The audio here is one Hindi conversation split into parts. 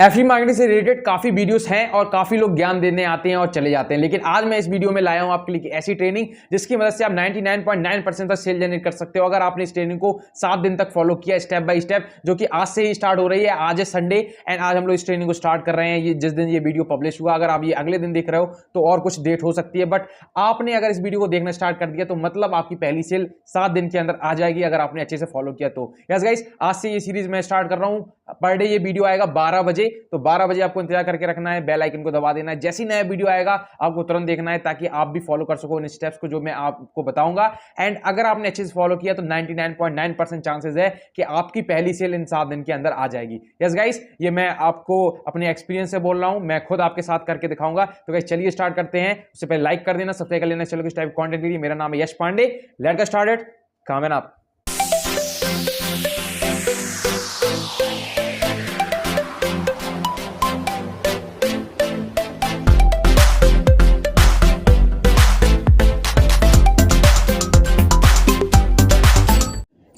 एफिलिएट मार्केटिंग से रिलेटेड काफी वीडियोस हैं और काफी लोग ज्ञान देने आते हैं और चले जाते हैं, लेकिन आज मैं इस वीडियो में लाया हूं आपके लिए ऐसी ट्रेनिंग जिसकी मदद से आप 99.9% तक सेल जनरेट कर सकते हो अगर आपने इस ट्रेनिंग को 7 दिन तक फॉलो किया स्टेप बाय स्टेप, जो कि आज से ही स्टार्ट हो रही है। आज है संडे एंड आज हम लोग इस ट्रेनिंग को स्टार्ट कर रहे हैं। ये जिस दिन ये वीडियो पब्लिश हुआ, अगर आप ये अगले दिन देख रहे हो तो और कुछ डेट हो सकती है, बट आपने अगर इस वीडियो को देखना स्टार्ट कर दिया तो मतलब आपकी पहली सेल 7 दिन के अंदर आ जाएगी अगर आपने अच्छे से फॉलो किया तो। यस गाइस, आज से ये सीरीज मैं स्टार्ट कर रहा हूं। पर डे ये वीडियो आएगा 12 बजे, तो 12 बजे आपको इंतजार करके रखना है, बेल आइकन को दबा देना है। जैसी नया वीडियो आएगा आपको तुरंत देखना है ताकि आप भी फॉलो कर सको इन स्टेप्स को जो मैं आपको बताऊंगा। एंड अगर आपने अच्छे से फॉलो किया तो 99.9% चांसेस है कि आपकी पहली सेल इन 7 दिन के अंदर आ जाएगी। यस गाइस, ये मैं आपको अपने एक्सपीरियंस से बोल रहा हूं, मैं खुद आपके साथ करके दिखाऊंगा। तो गाइस चलिए स्टार्ट करते हैं। उससे पहले लाइक कर देना, सब्सक्राइब कर लेना चलो इस टाइप कंटेंट के लिए। मेरा नाम है Yash Pandey, let's get started. Come and up.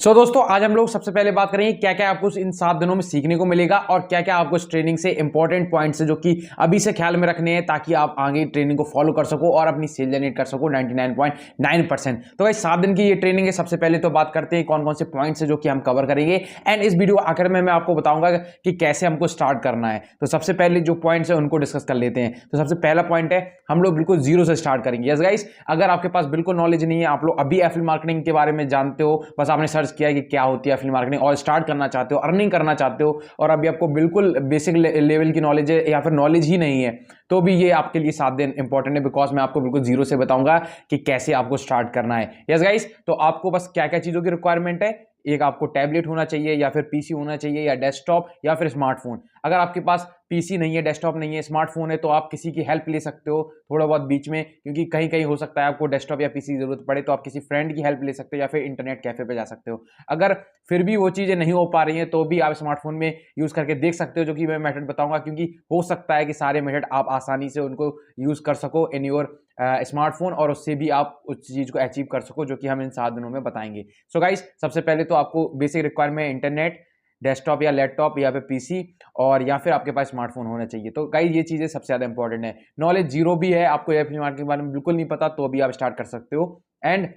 दोस्तों आज हम लोग सबसे पहले बात करेंगे क्या क्या आपको इन 7 दिनों में सीखने को मिलेगा और क्या क्या आपको इस ट्रेनिंग से इंपॉर्टेंट पॉइंट्स है जो कि अभी से ख्याल में रखने हैं ताकि आप आगे ट्रेनिंग को फॉलो कर सको और अपनी सेल जनरेट कर सको 99.9%। तो भाई 7 दिन की ये ट्रेनिंग है। सबसे पहले तो बात करते हैं कौन कौन से पॉइंट्स है जो कि हम कवर करेंगे एंड इस वीडियो आखिर में मैं आपको बताऊंगा कि कैसे हमको स्टार्ट करना है। तो सबसे पहले जो पॉइंट्स है उनको डिस्कस कर लेते हैं। तो सबसे पहला पॉइंट है हम लोग बिल्कुल जीरो से स्टार्ट करेंगे। यस गाइस, अगर आपके पास बिल्कुल नॉलेज नहीं है, आप लोग अभी एफिलिएट मार्केटिंग के बारे में जानते हो, बस आपने सर्च किया कि क्या होती है एफिलिएट मार्केटिंग और स्टार्ट करना चाहते हो, अर्निंग करना चाहते हो और अभी आपको बिल्कुल बेसिक लेवल की नॉलेज है या फिर नॉलेज ही नहीं है, तो भी ये आपके लिए 7 दिन इंपॉर्टेंट है बिकॉज मैं आपको बिल्कुल जीरो से बताऊंगा कि कैसे आपको स्टार्ट करना है। यस गाइस, तो आपको बस क्या क्या चीजों की रिक्वायरमेंट है, एक आपको टैबलेट होना चाहिए या फिर पीसी होना चाहिए या डेस्कटॉप या फिर स्मार्टफोन। अगर आपके पास पीसी नहीं है, डेस्कटॉप नहीं है, स्मार्टफोन है तो आप किसी की हेल्प ले सकते हो थोड़ा बहुत बीच में, क्योंकि कहीं कहीं हो सकता है आपको डेस्कटॉप या पीसी की जरूरत पड़े, तो आप किसी फ्रेंड की हेल्प ले सकते हो या फिर इंटरनेट कैफे पे जा सकते हो। अगर फिर भी वो चीजें नहीं हो पा रही हैं तो भी आप स्मार्टफोन में यूज करके देख सकते हो, जो कि मैं मेथड बताऊंगा, क्योंकि हो सकता है कि सारे मेथड आप आसानी से उनको यूज कर सको इन योर स्मार्टफोन और उससे भी आप उस चीज को अचीव कर सको जो कि हम इन 7 दिनों में बताएंगे। सो गाइस, सबसे पहले तो आपको बेसिक रिक्वायरमेंट है इंटरनेट, डेस्कटॉप या लैपटॉप या फिर पीसी और या फिर आपके पास स्मार्टफोन होना चाहिए। तो गाइस ये चीजें सबसे ज्यादा इंपॉर्टेंट है। नॉलेज जीरो भी है, आपको एफिलिएट मार्केटिंग के बारे में बिल्कुल नहीं पता, तो भी आप स्टार्ट कर सकते हो। एंड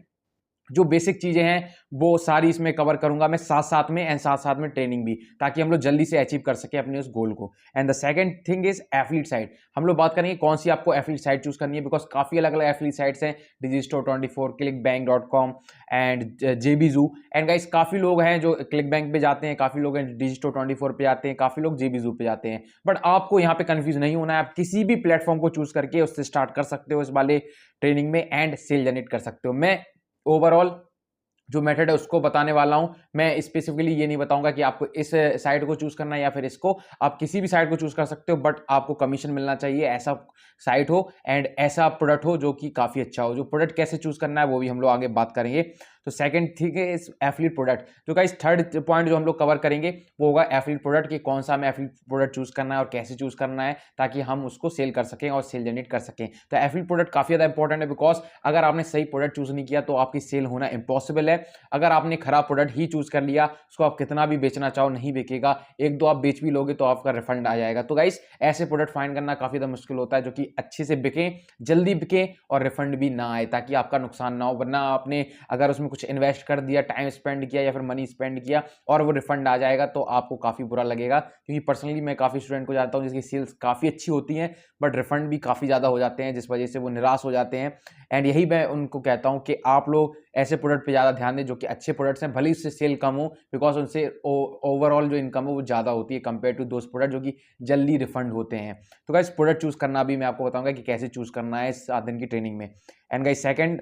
जो बेसिक चीजें हैं वो सारी इसमें कवर करूंगा मैं साथ साथ में एंड साथ साथ में ट्रेनिंग भी, ताकि हम लोग जल्दी से अचीव कर सके अपने उस गोल को। And the second thing is affiliate site. हम लोग बात करेंगे कौन सी आपको एफिलिएट साइट चूज करनी है, बिकॉज काफी अलग अलग एफिलिएट साइट्स हैं, Digistore24, clickbank.com and JBZoo। And guys काफी लोग हैं जो क्लिक बैंक पे जाते हैं, काफी लोग हैं Digistore24 पे जाते हैं, काफी लोग JBZoo पे जाते हैं, बट आपको यहाँ पे कंफ्यूज नहीं होना है। आप किसी भी प्लेटफॉर्म को चूज करके उससे स्टार्ट कर सकते हो इस वाले ट्रेनिंग में एंड सेल जनरेट कर सकते हो। मैं ओवरऑल जो मेथड है उसको बताने वाला हूं। मैं स्पेसिफिकली ये नहीं बताऊंगा कि आपको इस साइट को चूज करना है या फिर इसको, आप किसी भी साइट को चूज कर सकते हो, बट आपको कमीशन मिलना चाहिए, ऐसा साइट हो एंड ऐसा प्रोडक्ट हो जो कि काफी अच्छा हो। जो प्रोडक्ट कैसे चूज करना है वो भी हम लोग आगे बात करेंगे। तो सेकंड थिंग है इस एफिलिएट प्रोडक्ट। जो गाइस थर्ड पॉइंट जो हम लोग कवर करेंगे वो होगा एफिलिएट प्रोडक्ट, कि कौन सा हमें एफिलिएट प्रोडक्ट चूज करना है और कैसे चूज करना है ताकि हम उसको सेल कर सकें और सेल जनरेट कर सकें। तो एफिलिएट प्रोडक्ट काफी ज्यादा इंपॉर्टेंट है बिकॉज अगर आपने सही प्रोडक्ट चूज नहीं किया तो आपकी सेल होना इंपॉसिबल है। अगर आपने खराब प्रोडक्ट ही चूज कर लिया, उसको आप कितना भी बेचना चाहो नहीं बिकेगा, एक दो आप बेच भी लोगे तो आपका रिफंड आ जाएगा। तो गाइस ऐसे प्रोडक्ट फाइंड करना काफी ज्यादा मुश्किल होता है जो कि अच्छे से बिके, जल्दी बिके और रिफंड भी ना आए, ताकि आपका नुकसान ना हो। वरना आपने अगर उसमें कुछ इन्वेस्ट कर दिया, टाइम स्पेंड किया या फिर मनी स्पेंड किया और वो रिफंड आ जाएगा तो आपको काफी बुरा लगेगा। क्योंकि पर्सनली मैं काफी स्टूडेंट को जानता हूं जिसकी सेल्स काफी अच्छी होती हैं बट रिफंड भी काफी ज्यादा हो जाते हैं, जिस वजह से वो निराश हो जाते हैं। एंड यही मैं उनको कहता हूं कि आप लोग ऐसे प्रोडक्ट पे ज्यादा ध्यान दें जो कि अच्छे प्रोडक्ट्स हैं, भले इससे सेल कम हो, बिकॉज उनसे ओवरऑल जो इनकम है वो ज्यादा होती है कंपेयर टू दोस्त प्रोडक्ट जो कि जल्दी रिफंड होते हैं। तो गाइस प्रोडक्ट चूज करना भी मैं आपको बताऊंगा कि कैसे चूज करना है इस 7 दिन की ट्रेनिंग में। एंड गाइस सेकंड,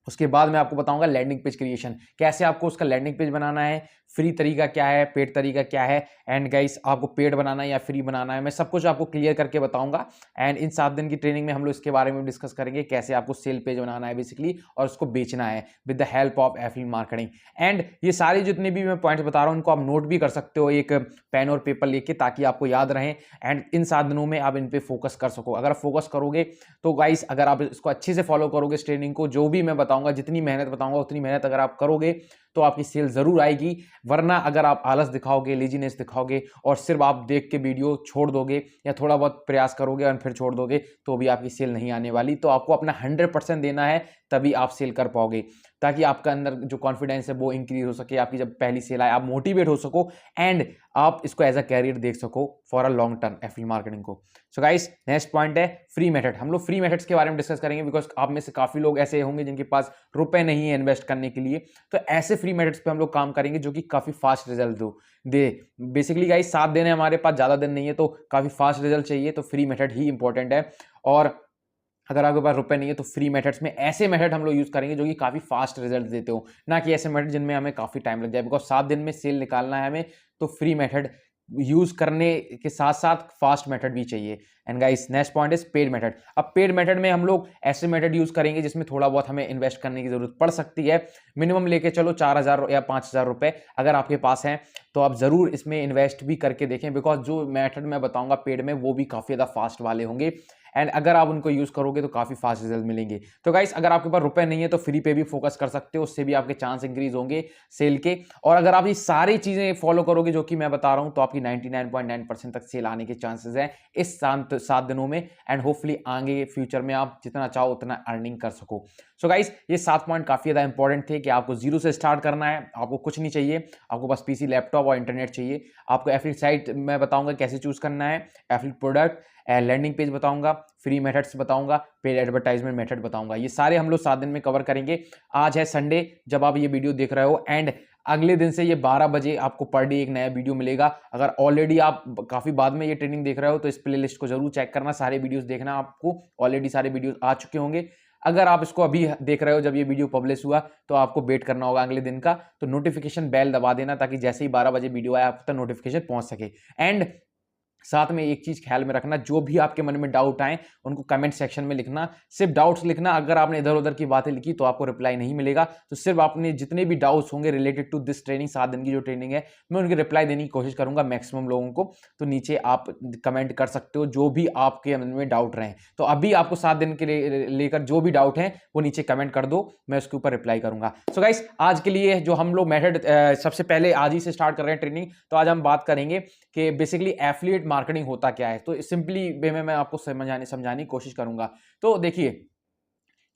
उसके बाद मैं आपको बताऊंगा लैंडिंग पेज क्रिएशन, कैसे आपको उसका लैंडिंग पेज बनाना है, फ्री तरीका क्या है, पेड तरीका क्या है, एंड गाइस आपको पेड बनाना है या फ्री बनाना है, मैं सब कुछ आपको क्लियर करके बताऊंगा। एंड इन 7 दिन की ट्रेनिंग में हम लोग इसके बारे में डिस्कस करेंगे कैसे आपको सेल पेज बनाना है बेसिकली और उसको बेचना है with the help of affiliate marketing. And ये सारे जितने भी मैं पॉइंट्स बता रहा हूं उनको आप नोट भी कर सकते हो एक पेन और पेपर लेके, ताकि आपको याद रहे एंड इन 7 दिनों में आप इन पे फोकस कर सको। अगर फोकस करोगे तो गाइस अगर आप इसको अच्छे से फॉलो करोगे इस ट्रेनिंग को, जो भी मैं बताऊंगा, जितनी मेहनत बताऊंगा उतनी मेहनत अगर आप करोगे तो आपकी सेल जरूर आएगी। वरना अगर आप आलस दिखाओगे, लेजीनेस दिखाओगे और सिर्फ आप देख के वीडियो छोड़ दोगे या थोड़ा बहुत प्रयास करोगे और फिर छोड़ दोगे तो भी आपकी सेल नहीं आने वाली। तो आपको अपना 100% देना है, तभी आप सेल कर पाओगे, ताकि आपका अंदर जो कॉन्फिडेंस है वो इंक्रीज हो सके, आपकी जब पहली सेल आए आप मोटिवेट हो सको एंड आप इसको एज अ कैरियर देख सको for a long term affiliate marketing को। सो गाइस, नेक्स्ट पॉइंट है फ्री मेथड। हम लोग फ्री मेथड्स के बारे में डिस्कस करेंगे, बिकॉज आप में से काफी लोग ऐसे होंगे जिनके पास रुपए नहीं है इन्वेस्ट करने के लिए। तो ऐसे फ्री मेथड्स पे हम लोग काम करेंगे जो कि काफी फास्ट रिजल्ट दे। बेसिकली गाइस 7 दिन है हमारे पास, ज्यादा दिन नहीं है, तो काफी फास्ट रिजल्ट चाहिए तो फ्री मेथड ही इंपॉर्टेंट है। और अगर आपके पास रुपए नहीं है तो फ्री मेथड्स में ऐसे मेथड हम लोग यूज करेंगे जो कि काफी फास्ट रिजल्ट देते हो, ना कि ऐसे मेथड जिनमें हमें काफी टाइम लग जाए। बिकॉज 7 दिन में सेल निकालना है हमें, तो फ्री मेथड यूज करने के साथ साथ फास्ट मेथड भी चाहिए। And guys, next point is paid method. अब पेड मेथड में हम लोग ऐसे मेथड यूज करेंगे जिसमें थोड़ा बहुत हमें इन्वेस्ट करने की जरूरत पड़ सकती है। मिनिमम लेके चलो 4,000 या 5,000 रुपए अगर आपके पास हैं तो आप जरूर इसमें इन्वेस्ट भी करके देखें, बिकॉज जो मेथड मैं बताऊंगा पेड में वो भी काफी ज्यादा फास्ट वाले होंगे एंड अगर आप उनको यूज करोगे तो काफी फास्ट रिजल्ट मिलेंगे। तो गाइस, अगर आपके पास रुपए नहीं है तो फ्री पे भी फोकस कर सकते हो, उससे भी आपके चांस इंक्रीज होंगे सेल के। और अगर आप ये सारी चीजें फॉलो करोगे जो कि मैं बता रहा हूं, तो आपकी 99.9% तक सेल आने के चांसेस हैं इस 7 दिनों में एंड होपफुली आगे फ्यूचर में आप जितना चाहो उतना अर्निंग कर सको। सो गाइस, ये 7 पॉइंट काफी ज्यादा इंपॉर्टेंट थे कि आपको जीरो से स्टार्ट करना है, आपको कुछ नहीं चाहिए, आपको बस पीसी, लैपटॉप और इंटरनेट चाहिए। आपको एफिलिएट साइट मैं बताऊंगा कैसे चूज करना है, एफिलिएट प्रोडक्ट, लैंडिंग पेज बताऊंगा, फ्री मेथड्स बताऊंगा, पेड एडवर्टाइजमेंट मेथड बताऊंगा। ये सारे हम लोग 7 दिन में कवर करेंगे। आज है संडे जब आप ये वीडियो देख रहे हो एंड अगले दिन से ये 12 बजे आपको पर डे एक नया वीडियो मिलेगा। अगर ऑलरेडी आप काफी बाद में ये ट्रेनिंग देख रहे हो तो इस प्लेलिस्ट को जरूर चेक करना, सारे वीडियोस देखना, आपको ऑलरेडी सारे वीडियोस आ चुके होंगे। अगर आप इसको अभी देख रहे हो जब ये वीडियो पब्लिश हुआ तो आपको वेट करना होगा अगले दिन का, तो नोटिफिकेशन बेल दबा देना ताकि जैसे ही 12 बजे वीडियो आए आप तक नोटिफिकेशन पहुंच सके। एंड साथ में एक चीज ख्याल में रखना, जो भी आपके मन में डाउट आए उनको कमेंट सेक्शन में लिखना, सिर्फ डाउट्स लिखना। अगर आपने इधर उधर की बातें लिखी तो आपको रिप्लाई नहीं मिलेगा। तो सिर्फ आपने जितने भी डाउट्स होंगे रिलेटेड टू दिस ट्रेनिंग, 7 दिन की जो ट्रेनिंग है, मैं उनकी रिप्लाई देने की कोशिश करूंगा मैक्सिमम लोगों को। तो नीचे आप कमेंट कर सकते हो जो भी आपके मन में डाउट रहे। तो अभी आपको 7 दिन के लेकर जो भी डाउट है वो नीचे कमेंट कर दो, मैं उसके ऊपर रिप्लाई करूंगा। सो गाइस, आज के लिए जो हम लोग मेथड सबसे पहले आज ही से स्टार्ट कर रहे हैं ट्रेनिंग, तो आज हम बात करेंगे कि बेसिकली एफिलिएट मार्केटिंग होता क्या है। तो सिंपली वे में मैं आपको समझाने की कोशिश करूंगा। तो देखिए,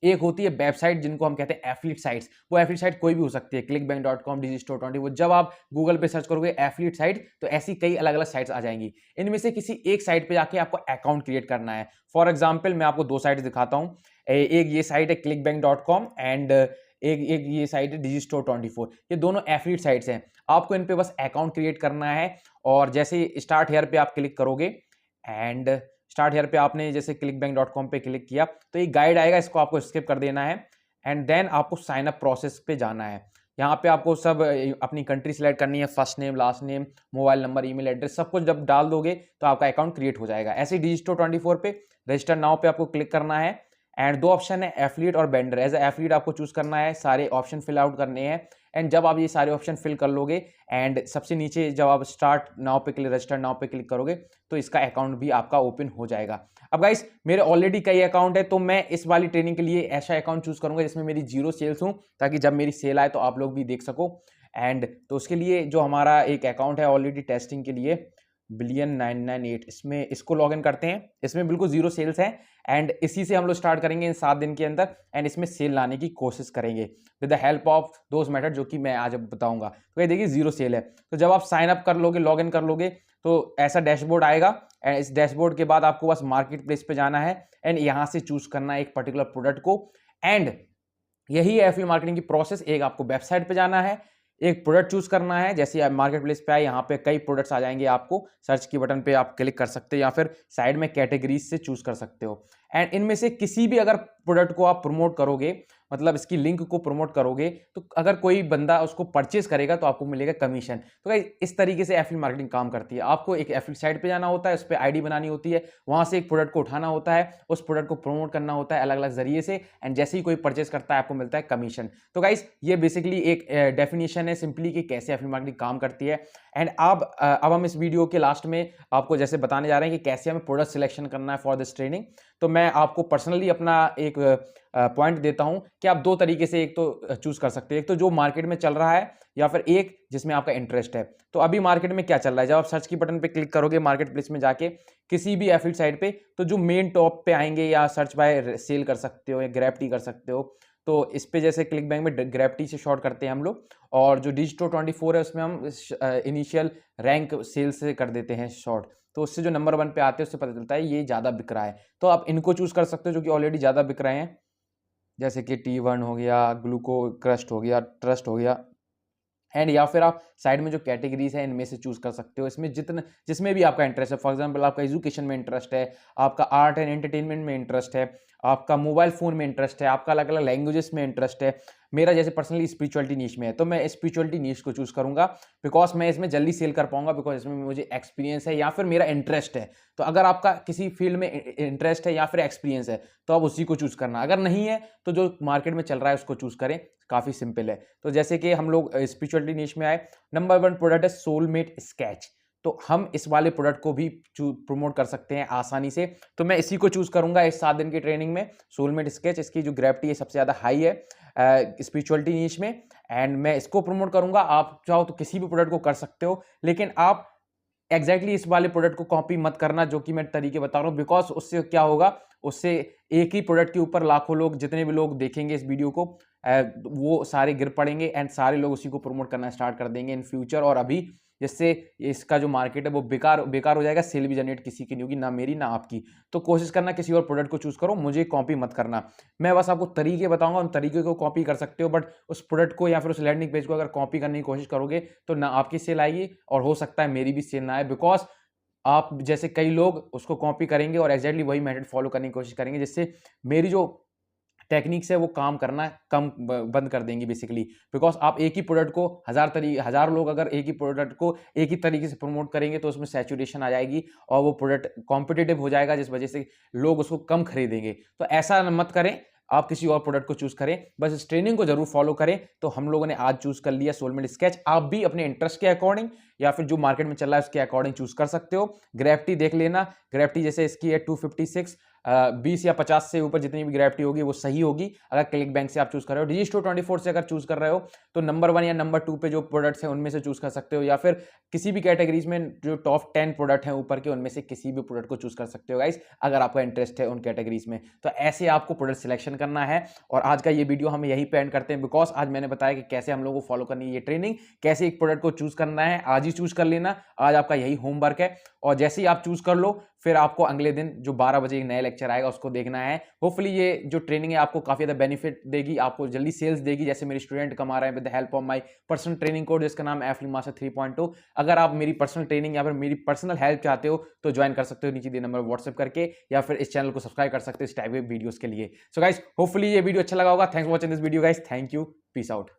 एक होती है वेबसाइट जिनको हम कहते हैं एफिलिएट साइट्स। वो एफिलिएट साइट कोई भी हो सकती है, clickbank.com, digistore24। जब आप गूगल पे सर्च करोगे एफिलिएट साइट तो ऐसी कई अलग अलग साइट्स आ जाएंगी। इनमें से किसी एक साइट पे जाके आपको अकाउंट क्रिएट करना है। फॉर एग्जाम्पल मैं आपको 2 साइट दिखाता हूं। एक ये साइट है clickbank.com एंड एक ये साइट है digistore24। ये दोनों एफिलिएट साइट्स हैं। आपको इन पे बस अकाउंट क्रिएट करना है और जैसे स्टार्ट हेयर पे आप क्लिक करोगे एंड स्टार्ट हेयर पे आपने जैसे clickbank.com पे क्लिक किया तो एक गाइड आएगा, इसको आपको स्किप कर देना है एंड देन आपको साइन अप प्रोसेस पे जाना है। यहाँ पे आपको सब अपनी कंट्री सिलेक्ट करनी है, first name, last name, mobile number, email address, सब कुछ जब डाल दोगे तो आपका अकाउंट क्रिएट हो जाएगा। ऐसे ही digistore24 पे रजिस्टर नाउ पे आपको क्लिक करना है एंड 2 ऑप्शन है, एफिलिएट और वेंडर। एज एफिलिएट आपको चूज करना है, सारे ऑप्शन फिल आउट करने हैं एंड जब आप ये सारे ऑप्शन फिल कर लोगे एंड सबसे नीचे जब आप स्टार्ट नाउ पे क्लिक, रजिस्टर नाउ पे क्लिक करोगे तो इसका अकाउंट भी आपका ओपन हो जाएगा। अब गाइस, मेरे ऑलरेडी कई अकाउंट है तो मैं इस वाली ट्रेनिंग के लिए ऐसा अकाउंट चूज करूंगा जिसमें मेरी 0 सेल्स हूं, ताकि जब मेरी सेल आए तो आप लोग भी देख सको। एंड तो उसके लिए जो हमारा एक अकाउंट है ऑलरेडी टेस्टिंग के लिए, Billion998, इसमें इसको लॉग इन करते हैं। इसमें बिल्कुल 0 सेल्स है एंड इसी से हम लोग स्टार्ट करेंगे इन 7 दिन के अंदर एंड इसमें सेल लाने की कोशिश करेंगे with the help of those method जो कि मैं आज बताऊंगा। तो ये देखिए 0 सेल है। तो जब आप साइन अप कर लोगे, लॉग इन कर लोगे तो ऐसा डैशबोर्ड आएगा एंड इस डैशबोर्ड के बाद आपको बस मार्केट प्लेस पे जाना है एंड यहाँ से चूज करना है एक पर्टिकुलर प्रोडक्ट को। एंड यही है एफिलिएट मार्केटिंग की प्रोसेस। एक आपको वेबसाइट पे जाना है, एक प्रोडक्ट चूज करना है। जैसे आप मार्केट प्लेस पे आए, यहाँ पे कई प्रोडक्ट्स आ जाएंगे, आपको सर्च की बटन पे आप क्लिक कर सकते हो या फिर साइड में कैटेगरीज से चूज कर सकते हो। एंड इनमें से किसी भी अगर प्रोडक्ट को आप प्रमोट करोगे, मतलब इसकी लिंक को प्रमोट करोगे, तो अगर कोई बंदा उसको परचेज करेगा तो आपको मिलेगा कमीशन। तो गाइस, इस तरीके से एफिलिएट मार्केटिंग काम करती है। आपको एक एफिलिएट साइट पे जाना होता है, उस पर आईडी बनानी होती है, वहां से एक प्रोडक्ट को उठाना होता है, उस प्रोडक्ट को प्रमोट करना होता है अलग अलग जरिए से एंड जैसे ही कोई परचेज करता है आपको मिलता है कमीशन। तो गाइस, ये बेसिकली एक डेफिनेशन है सिंपली कि कैसे एफिलिएट मार्केटिंग काम करती है। एंड अब हम इस वीडियो के लास्ट में आपको जैसे बताने जा रहे हैं कि कैसे हमें प्रोडक्ट सिलेक्शन करना है फॉर दिस ट्रेनिंग। तो मैं आपको पर्सनली अपना एक पॉइंट देता हूं कि आप दो तरीके से एक तो चूज कर सकते हैं, एक तो जो मार्केट में चल रहा है या फिर एक जिसमें आपका इंटरेस्ट है। तो अभी मार्केट में क्या चल रहा है, जब आप सर्च की बटन पे क्लिक करोगे मार्केट प्लेस में जाके किसी भी एफिलिएट साइट पे, तो जो मेन टॉप पे आएंगे या सर्च बाय सेल कर सकते हो या ग्रैप्टी कर सकते हो। तो इस पे जैसे क्लिक बैंक में ग्रैप्टी से शॉर्ट करते हैं हम लोग, और जो डिजिटो 24 है उसमें हम इनिशियल रैंक सेल से कर देते हैं शॉर्ट। तो उससे जो नंबर 1 पे आते हैं उससे पता चलता है ये ज़्यादा बिक रहा है। तो आप इनको चूज कर सकते हो जो कि ऑलरेडी ज़्यादा बिक रहे हैं, जैसे कि T1 हो गया, ग्लूको क्रस्ट हो गया, ट्रस्ट हो गया। एंड या फिर आप साइड में जो कैटेगरीज है इनमें से चूज कर सकते हो, इसमें जितने जिसमें भी आपका इंटरेस्ट है। फॉर एग्जांपल आपका एजुकेशन में इंटरेस्ट है, आपका आर्ट एंड एंटरटेनमेंट में इंटरेस्ट है, आपका मोबाइल फोन में इंटरेस्ट है, आपका अलग अलग लैंग्वेजेस में इंटरेस्ट है। मेरा जैसे पर्सनली स्पिरिचुअलिटी नीश में है, तो मैं स्पिरिचुअलिटी नीश को चूज करूंगा बिकॉज मैं इसमें जल्दी सेल कर पाऊंगा, बिकॉज इसमें मुझे एक्सपीरियंस है या फिर मेरा इंटरेस्ट है। तो अगर आपका किसी फील्ड में इंटरेस्ट है या फिर एक्सपीरियंस है तो आप उसी को चूज करना, अगर नहीं है तो जो मार्केट में चल रहा है उसको चूज करें। काफी सिंपल है। तो जैसे कि हम लोग स्पिरिचुअलिटी नीश में आए, नंबर 1 प्रोडक्ट है सोलमेट स्केच। तो हम इस वाले प्रोडक्ट को भी प्रमोट कर सकते हैं आसानी से। तो मैं इसी को चूज करूंगा इस 7 दिन की ट्रेनिंग में, सोलमेट स्केच। इसकी जो ग्रेविटी है सबसे ज्यादा हाई है स्पिरिचुअलिटी नीश में, एंड मैं इसको प्रमोट करूंगा। आप चाहो तो किसी भी प्रोडक्ट को कर सकते हो, लेकिन आप एग्जैक्टली इस वाले प्रोडक्ट को कॉपी मत करना जो कि मैं तरीके बता रहा हूँ, बिकॉज उससे क्या होगा, उससे एक ही प्रोडक्ट के ऊपर लाखों लोग, जितने भी लोग देखेंगे इस वीडियो को वो सारे गिर पड़ेंगे एंड सारे लोग उसी को प्रमोट करना स्टार्ट कर देंगे इन फ्यूचर। और अभी जिससे इसका जो मार्केट है वो बेकार बेकार हो जाएगा, सेल भी जनरेट किसी की नहीं होगी, ना मेरी ना आपकी। तो कोशिश करना किसी और प्रोडक्ट को चूज करो, मुझे कॉपी मत करना। मैं बस आपको तरीके बताऊंगा, उन तरीके को कॉपी कर सकते हो, बट उस प्रोडक्ट को या फिर उस लैंडिंग पेज को अगर कॉपी करने की कोशिश करोगे तो ना आपकी सेल आएगी और हो सकता है मेरी भी सेल ना आए, बिकॉज आप जैसे कई लोग उसको कॉपी करेंगे और एग्जैक्टली वही मेथड फॉलो करने की कोशिश करेंगे, जिससे मेरी जो टेक्निक्स है वो काम करना कम बंद कर देंगी बेसिकली। बिकॉज आप एक ही प्रोडक्ट को हजार लोग अगर एक ही प्रोडक्ट को एक ही तरीके से प्रमोट करेंगे तो उसमें सैचुरेशन आ जाएगी और वो प्रोडक्ट कॉम्पिटिटिव हो जाएगा, जिस वजह से लोग उसको कम खरीदेंगे। तो ऐसा मत करें, आप किसी और प्रोडक्ट को चूज करें, बस इस ट्रेनिंग को जरूर फॉलो करें। तो हम लोगों ने आज चूज कर लिया सोलमेट स्केच, आप भी अपने इंटरेस्ट के अकॉर्डिंग या फिर जो मार्केट में चल रहा है उसके अकॉर्डिंग चूज कर सकते हो। ग्रेविटी देख लेना, ग्रेविटी जैसे इसकी है 256, 20 या 50 से ऊपर जितनी भी ग्रेविटी होगी वो सही होगी अगर क्लिक बैंक से आप चूज कर रहे हो। डिजिस्टो 24 से अगर चूज कर रहे हो तो नंबर 1 या नंबर 2 पे जो प्रोडक्ट्स हैं उनमें से चूज कर सकते हो, या फिर किसी भी कैटेगरीज में जो टॉप 10 प्रोडक्ट हैं ऊपर के उनमें से किसी भी प्रोडक्ट को चूज कर सकते हो गाइस, अगर आपका इंटरेस्ट है उन कैटेगरीज में। तो ऐसे आपको प्रोडक्ट सिलेक्शन करना है। और आज का ये वीडियो हम यही पे एंड करते हैं, बिकॉज आज मैंने बताया कि कैसे हम लोगों को फॉलो करनी है ये ट्रेनिंग, कैसे एक प्रोडक्ट को चूज करना है। आज ही चूज कर लेना, आज आपका यही होमवर्क है। और जैसे ही आप चूज कर लो फिर आपको अगले दिन जो 12 बजे एक नया लेक्चर आएगा उसको देखना है। होपफुली ये जो ट्रेनिंग है आपको काफी ज्यादा बेनिफिट देगी, आपको जल्दी सेल्स देगी, जैसे मेरे स्टूडेंट कमा रहे हैं with the help of my personal training code जिसका नाम है एफिलिएट मास्टर 3.2। अगर आप मेरी पर्सनल ट्रेनिंग या फिर मेरी पर्सनल हेल्प चाहते हो तो ज्वाइन कर सकते हो नीचे दिए नंबर व्हाट्सएप करके, या फिर इस चैनल को सब्सक्राइब कर सकते हो इस टाइप के वीडियोस के लिए। सो गाइस होपफुली ये वीडियो अच्छा लगा होगा। Thanks for watching this video guys, thank you, peace out.